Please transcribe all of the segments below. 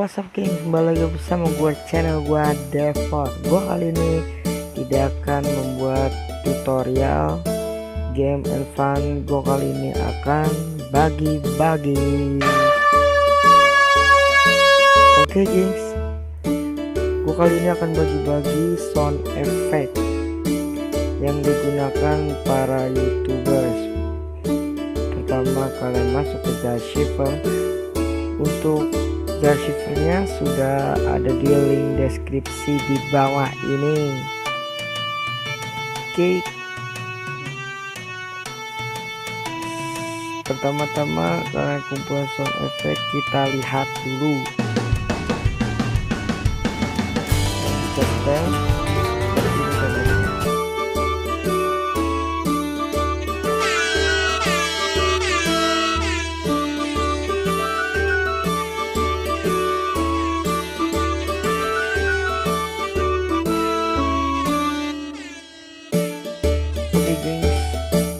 what's up geng, kembali lagi bersama gue channel gue Devon. Gue kali ini tidak akan membuat tutorial game and fun. Gue kali ini akan bagi-bagi. Oke gengs, gue kali ini akan bagi-bagi sound effect yang digunakan para youtubers. Pertama, kalian masuk ke Zarshiver. Untuk Zarshivernya sudah ada di link deskripsi di bawah ini. Oke, pertama-tama kalian kumpulkan sound effect, kita lihat dulu. Bisa setel.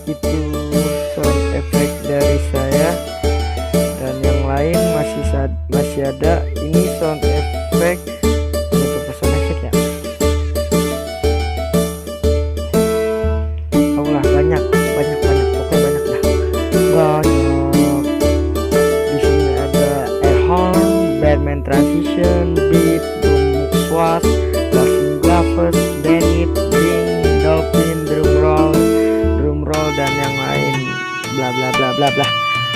Itu sound effect dari saya, dan yang lain masih ada. Ini sound effect untuk sound effect ya. Oh lah, banyak pokoknya banyak dah, banyak. Di sini ada air horn, Batman transition, beat, boom, swat, blasting graphers, Bennett, ding, dolphin, drum roll dan yang lain, bla bla bla bla bla.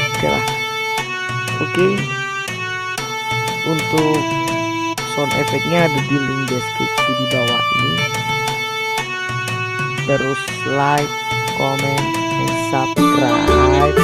Oke lah. Oke, untuk sound efeknya ada di link deskripsi di bawah ini. Terus like, comment, and subscribe.